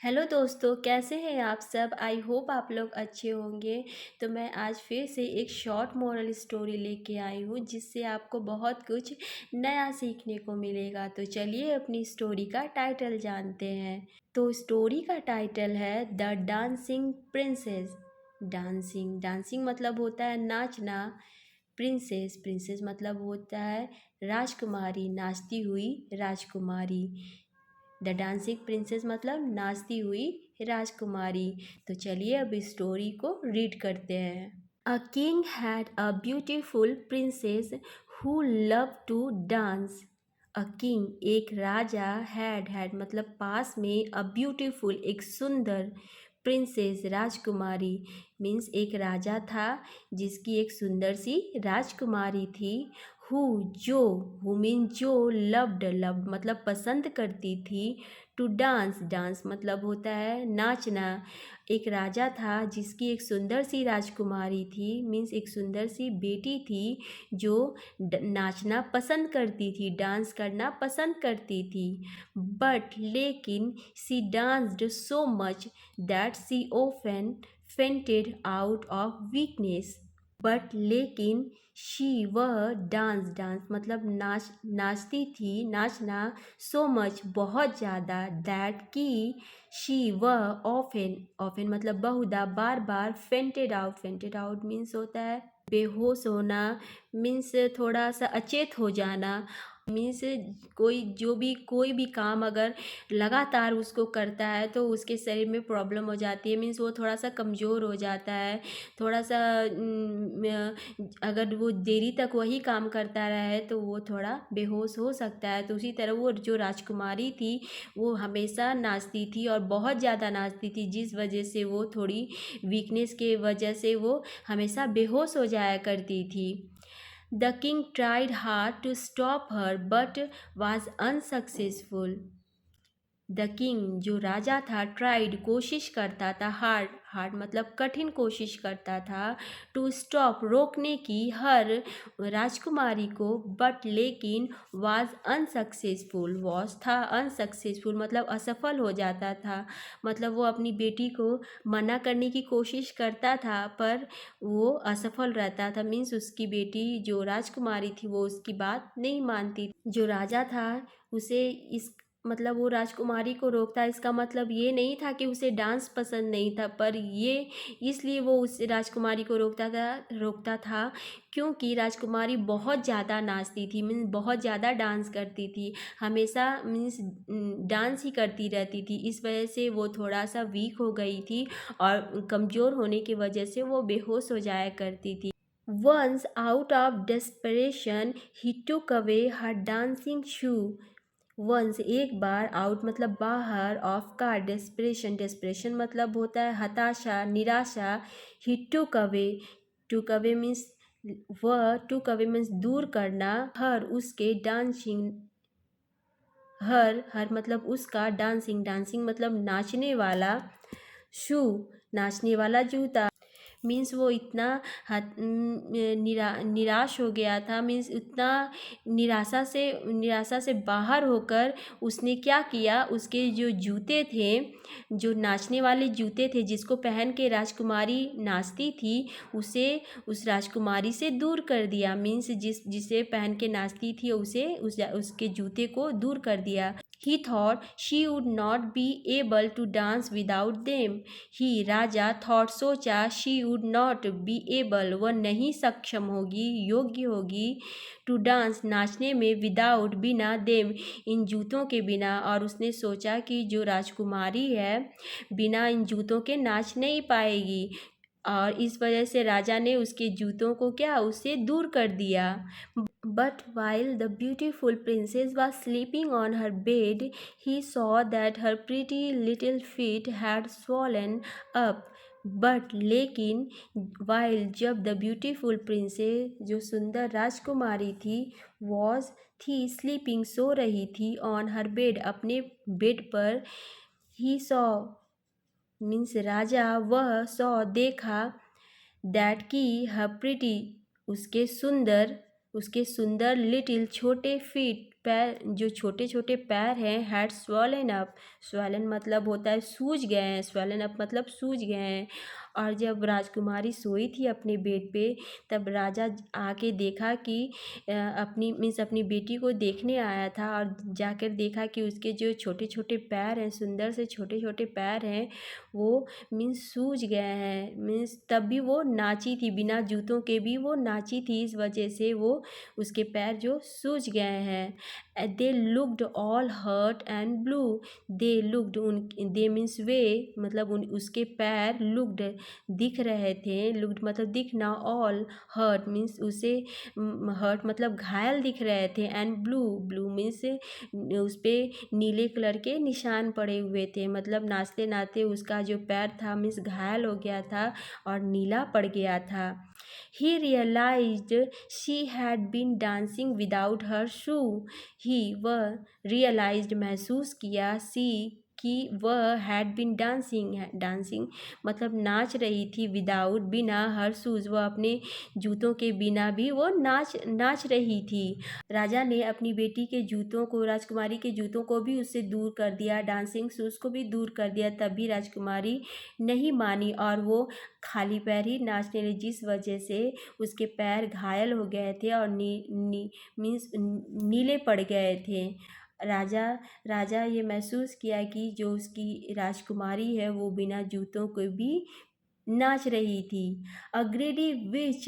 Hello दोस्तों, कैसे हैं आप सब। आई होप आप लोग अच्छे होंगे। तो मैं आज फिर से एक शॉर्ट मोरल स्टोरी लेके आई हूँ जिससे आपको बहुत कुछ नया सीखने को मिलेगा। तो चलिए अपनी स्टोरी का टाइटल जानते हैं। तो स्टोरी का टाइटल है the dancing princess. Dancing dancing मतलब होता है नाचना। प्रिंसेस प्रिंसेस मतलब होता है राजकुमारी, नाचती हुई राजकुमारी। द डांसिंग प्रिंसेस मतलब नाचती हुई राजकुमारी। तो चलिए अब इस स्टोरी को रीड करते हैं। A king had a beautiful princess who love to dance. A king एक राजा, हैड मतलब पास में, अ ब्यूटीफुल एक सुंदर, प्रिंसेस राजकुमारी मीन्स एक राजा था जिसकी एक सुंदर सी राजकुमारी थी। हु जो, हु मीन जो, लव्ड मतलब पसंद करती थी। टू डांस डांस मतलब होता है नाचना। एक राजा था जिसकी एक सुंदर सी राजकुमारी थी मीन्स एक सुंदर सी बेटी थी जो नाचना पसंद करती थी, डांस करना पसंद करती थी। बट लेकिन she danced so much that she often fainted out of weakness। But लेकिन शी वह डांस मतलब नाचती थी, नाचना। सो मच बहुत ज़्यादा, दैट की शी वह, ऑफन मतलब बहुधा, बार बार, फेंटेड आउट मीन्स होता है बेहोश होना, मीन्स थोड़ा सा अचेत हो जाना। मीन्स कोई भी काम अगर लगातार उसको करता है तो उसके शरीर में प्रॉब्लम हो जाती है। मीन्स वो थोड़ा सा कमज़ोर हो जाता है, थोड़ा सा अगर वो देरी तक वही काम करता रहे तो वो थोड़ा बेहोश हो सकता है। तो उसी तरह वो जो राजकुमारी थी वो हमेशा नाचती थी और बहुत ज़्यादा नाचती थी, जिस वजह से वो थोड़ी वीकनेस के वजह से वो हमेशा बेहोश हो जाया करती थी। The king tried hard to stop her but was unsuccessful. The king जो राजा था, ट्राइड कोशिश करता था, हार्ड मतलब कठिन कोशिश करता था, टू स्टॉप रोकने की, हर राजकुमारी को, बट लेकिन, वाज अनसक्सेसफुल, वॉज था अनसक्सेसफुल मतलब असफल हो जाता था। मतलब वो अपनी बेटी को मना करने की कोशिश करता था पर वो असफल रहता था। मीन्स उसकी बेटी जो राजकुमारी थी वो उसकी बात नहीं मानती। जो राजा था उसे इस मतलब वो राजकुमारी को रोकता, इसका मतलब ये नहीं था कि उसे डांस पसंद नहीं था, पर ये इसलिए वो उस राजकुमारी को रोकता था क्योंकि राजकुमारी बहुत ज़्यादा नाचती थी, मीन्स बहुत ज़्यादा डांस करती थी, हमेशा मीन्स डांस ही करती रहती थी। इस वजह से वो थोड़ा सा वीक हो गई थी और कमज़ोर होने की वजह से वो बेहोश हो जाया करती थी। Once out of desperation he took away her dancing shoe। Once एक बार, आउट मतलब बाहर, ऑफ का डेस्परेशन मतलब होता है हताशा, निराशा। ही टुक अवे मीन्स वह, टुक अवे मीन्स दूर करना, हर उसके, डांसिंग हर मतलब उसका, डांसिंग मतलब नाचने वाला, शू नाचने वाला जूता। मीन्स वो इतना निराश हो गया था, मीन्स उतना निराशा से बाहर होकर उसने क्या किया, उसके जो जूते थे, जो नाचने वाले जूते थे जिसको पहन के राजकुमारी नाचती थी, उसे उस राजकुमारी से दूर कर दिया। मीन्स जिसे पहन के नाचती थी उसे उसके जूते को दूर कर दिया। He thought she would not be able to dance without them। He Raja thought सोचा, she would not be able वह नहीं सक्षम होगी, योग्य होगी, टू डांस नाचने में, विदाउट बिना, देम इन जूतों के बिना। और उसने सोचा कि जो राजकुमारी है बिना इन जूतों के नाच नहीं पाएगी, और इस वजह से राजा ने उसके जूतों को क्या, उससे दूर कर दिया। But while the beautiful princess was sleeping on her bed, he saw that her pretty little feet had swollen up। But लेकिन, वाइल जब, द ब्यूटीफुल प्रिंसेस जो सुंदर राजकुमारी थी, वॉज थी, स्लीपिंग सो रही थी, ऑन हर बेड अपने bed पर, ही सॉ मीन्स राजा, वह, सॉ देखा, दैट की, हर प्रिटी उसके सुंदर लिटिल छोटे फीट पैर, जो छोटे छोटे पैर हैं, हैड स्वॉलन अप। स्वॉलन मतलब होता है सूज गए हैं, स्वॉलन अप मतलब सूज गए हैं। और जब राजकुमारी सोई थी अपने बेड पे, तब राजा आके देखा कि अपनी मीन्स अपनी बेटी को देखने आया था, और जाकर देखा कि उसके जो छोटे छोटे पैर हैं, सुंदर से छोटे छोटे पैर हैं, वो मीन्स सूज गए हैं। मीन्स तब भी वो नाची थी, बिना जूतों के भी वो नाची थी, इस वजह से वो उसके पैर जो सूज गए हैं। They looked all hurt and blue. They looked, उन दे मीन्स वे, मतलब उसके पैर लुक्ड दिख रहे थे, लुक्ड मतलब दिखना, ऑल हर्ट मीन्स उसे, हर्ट मतलब घायल दिख रहे थे, एंड ब्लू, ब्लू मीन्स उस पर नीले कलर के निशान पड़े हुए थे, मतलब नाचते नाचते उसका जो पैर था मीन्स घायल हो गया था और नीला पड़ गया था। He realized she had been dancing without her shoe. He वह realized महसूस किया, she कि वह हैड बिन डांसिंग, डांसिंग मतलब नाच रही थी, विदाउट बिना, हर शूज़ वह अपने जूतों के बिना भी वो नाच रही थी। राजा ने अपनी बेटी के जूतों को, राजकुमारी के जूतों को भी उससे दूर कर दिया, डांसिंग शूज़ को भी दूर कर दिया, तब भी राजकुमारी नहीं मानी और वो खाली पैर ही नाचने लगी, जिस वजह से उसके पैर घायल हो गए थे और मीन्स नीले पड़ गए थे। राजा ये महसूस किया कि जो उसकी राजकुमारी है वो बिना जूतों के भी नाच रही थी। A greedy witch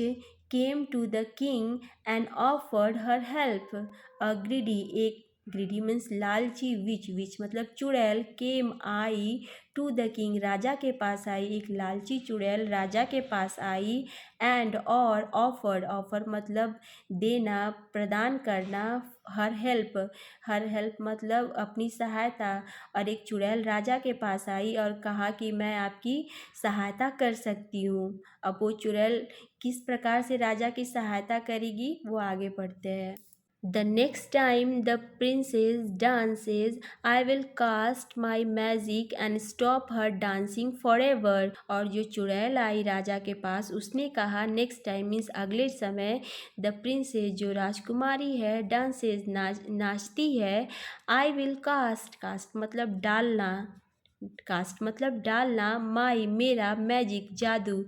came to the king and offered her help. A greedy, एक ग्रीडी मीन्स लालची, विच मतलब चुड़ैल, केम आई, टू द किंग राजा के पास आई, एक लालची चुड़ैल राजा के पास आई, एंड और ऑफर्ड, ऑफर मतलब देना, प्रदान करना, हर हेल्प मतलब अपनी सहायता, और एक चुड़ैल राजा के पास आई और कहा कि मैं आपकी सहायता कर सकती हूँ। अब वो चुड़ैल किस प्रकार से राजा की सहायता करेगी वो आगे पढ़ते हैं। The next time the princess dances, I will cast my magic and stop her dancing forever. और जो चुड़ैल आई राजा के पास, उसने कहा नेक्स्ट टाइम मीन्स अगले समय, द प्रिंसेस जो राजकुमारी है, डांसेस नाचती है, आई विल कास्ट, कास्ट मतलब डालना, कास्ट मतलब डालना, माई मेरा, मैजिक जादू,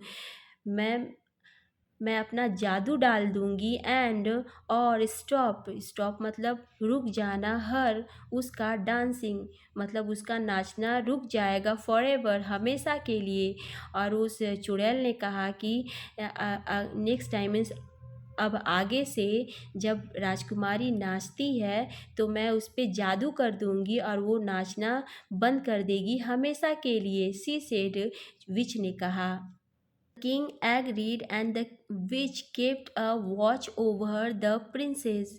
मैं अपना जादू डाल दूंगी, एंड और स्टॉप मतलब रुक जाना, हर उसका डांसिंग मतलब उसका नाचना रुक जाएगा, फॉरएवर हमेशा के लिए। और उस चुड़ैल ने कहा कि नेक्स्ट टाइम मीन्स अब आगे से जब राजकुमारी नाचती है तो मैं उस पर जादू कर दूंगी और वो नाचना बंद कर देगी हमेशा के लिए, सी सेड, विच ने कहा। King agreed and the witch kept a watch over the princess.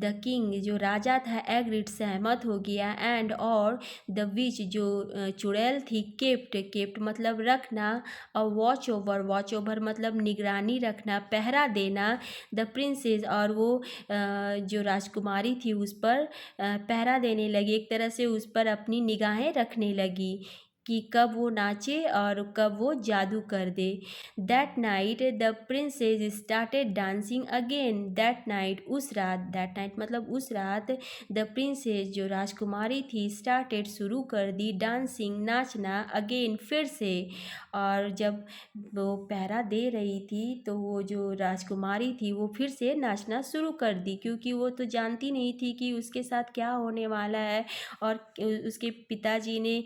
The king जो राजा था, agreed सहमत हो गया, and और the witch जो चुड़ैल थी, kept मतलब रखना, a watch over मतलब निगरानी रखना, पहरा देना, the princess और वो जो राजकुमारी थी उस पर पहरा देने लगी, एक तरह से उस पर अपनी निगाहें रखने लगी कि कब वो नाचे और कब वो जादू कर दे। That night the princess started dancing again. That night उस रात, दैट नाइट मतलब उस रात, द प्रिंसेस जो राजकुमारी थी, स्टार्टेड शुरू कर दी, डांसिंग नाचना, अगेन फिर से। और जब वो पहरा दे रही थी तो वो जो राजकुमारी थी वो फिर से नाचना शुरू कर दी, क्योंकि वो तो जानती नहीं थी कि उसके साथ क्या होने वाला है। और उसके पिताजी ने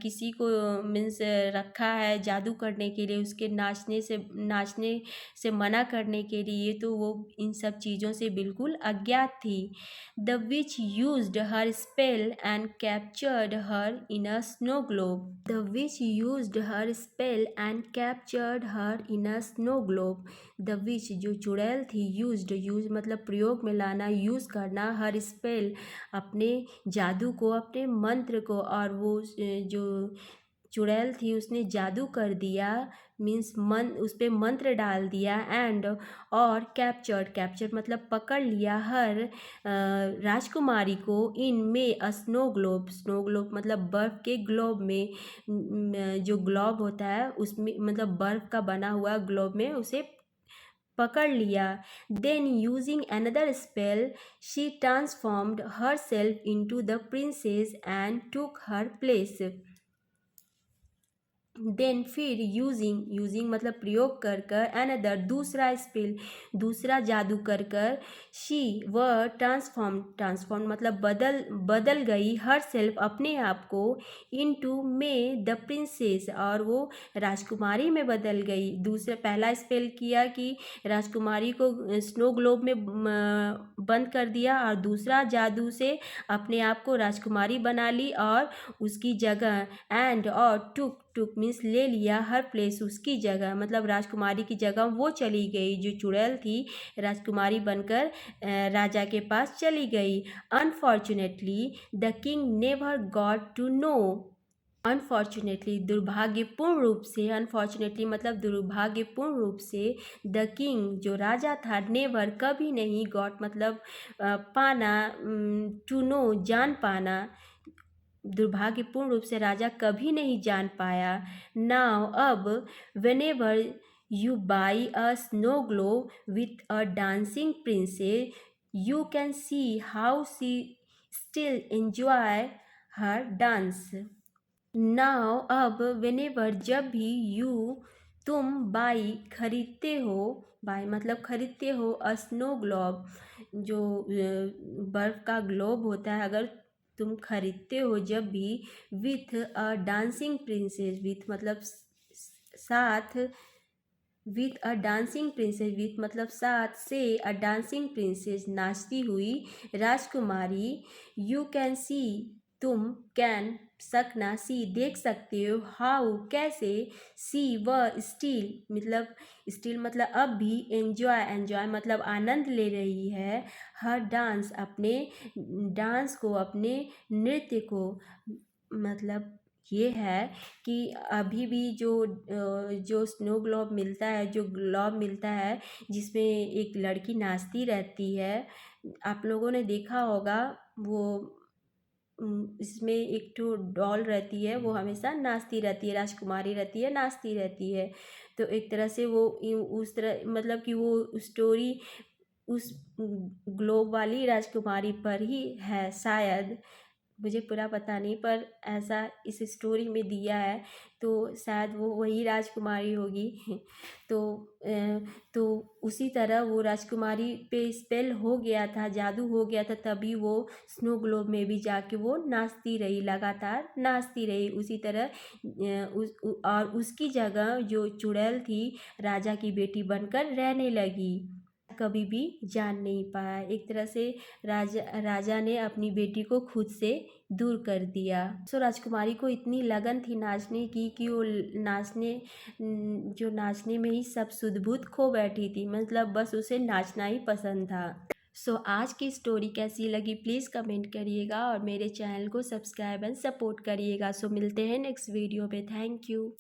किसी को मीन्स रखा है जादू करने के लिए, उसके नाचने से मना करने के लिए, तो वो इन सब चीज़ों से बिल्कुल अज्ञात थी। The which used her spell and captured her in a snow globe. The which used her spell and captured her in a snow globe. The which जो चुड़ैल थी, यूज मतलब प्रयोग में लाना, यूज़ करना, हर स्पेल अपने जादू को, अपने मंत्र को, और वो जो चुड़ैल थी उसने जादू कर दिया, मीन्स उस पर मंत्र डाल दिया, एंड और कैप्चर मतलब पकड़ लिया, हर राजकुमारी को, इन में अ स्नो ग्लोब मतलब बर्फ़ के ग्लोब में, जो ग्लोब होता है उसमें मतलब बर्फ़ का बना हुआ ग्लोब में उसे पकड़ लिया। Then using another spell she transformed herself into the princess and took her place. Then फिर यूजिंग मतलब प्रयोग कर कर अनदर दूसरा स्पेल दूसरा जादू कर कर शी वह ट्रांसफॉर्म मतलब बदल गई हर सेल्फ अपने आप को इनटू में द प्रिंसेस और वो राजकुमारी में बदल गई। दूसरा पहला स्पेल किया कि राजकुमारी को स्नो ग्लोब में बंद कर दिया और दूसरा जादू से अपने आप को राजकुमारी बना ली और उसकी जगह एंड और टुक मीन्स ले लिया हर प्लेस उसकी जगह मतलब राजकुमारी की जगह वो चली गई जो चुड़ैल थी राजकुमारी बनकर राजा के पास चली गई। Unfortunately the king never got to know. Unfortunately दुर्भाग्यपूर्ण रूप से अनफॉर्चुनेटली मतलब दुर्भाग्यपूर्ण रूप से द किंग जो राजा था नेवर कभी नहीं गॉट मतलब पाना टू नो जान पाना दुर्भाग्यपूर्ण रूप से राजा कभी नहीं जान पाया। नाउ अब whenever you buy a snow globe with a dancing princess you can see how she still enjoy her dance. Now अब वेनेवर जब भी तुम बाई खरीदते हो बाई मतलब खरीदते हो अ स्नो ग्लोब जो बर्फ़ का ग्लोब होता है अगर तुम खरीदते हो जब भी with a dancing princess with मतलब साथ with a dancing princess with मतलब साथ से अ डांसिंग प्रिंसेस नाचती हुई राजकुमारी यू कैन सी तुम कैन सकना सी देख सकते हो हाउ कैसे सी वह स्टिल मतलब अब भी एंजॉय मतलब आनंद ले रही है हर डांस अपने डांस को अपने नृत्य को मतलब ये है कि अभी भी जो स्नो ग्लोब मिलता है जो ग्लोब मिलता है जिसमें एक लड़की नाचती रहती है आप लोगों ने देखा होगा वो इसमें एक तो डॉल रहती है वो हमेशा नाचती रहती है राजकुमारी रहती है नाचती रहती है। तो एक तरह से वो उस तरह मतलब कि वो स्टोरी उस ग्लोब वाली राजकुमारी पर ही है शायद मुझे पूरा पता नहीं पर ऐसा इस स्टोरी में दिया है तो शायद वो वही राजकुमारी होगी तो तो उसी तरह वो राजकुमारी पे स्पेल हो गया था जादू हो गया था तभी वो स्नो ग्लोब में भी जाके वो नाचती रही लगातार नाचती रही उसी तरह और उसकी जगह जो चुड़ैल थी राजा की बेटी बनकर रहने लगी कभी भी जान नहीं पाया एक तरह से राजा ने अपनी बेटी को खुद से दूर कर दिया। राजकुमारी को इतनी लगन थी नाचने की कि वो नाचने में ही सब सुध बुध खो बैठी थी मतलब बस उसे नाचना ही पसंद था। आज की स्टोरी कैसी लगी प्लीज़ कमेंट करिएगा और मेरे चैनल को सब्सक्राइब एंड सपोर्ट करिएगा। मिलते हैं नेक्स्ट वीडियो पे। Thank you.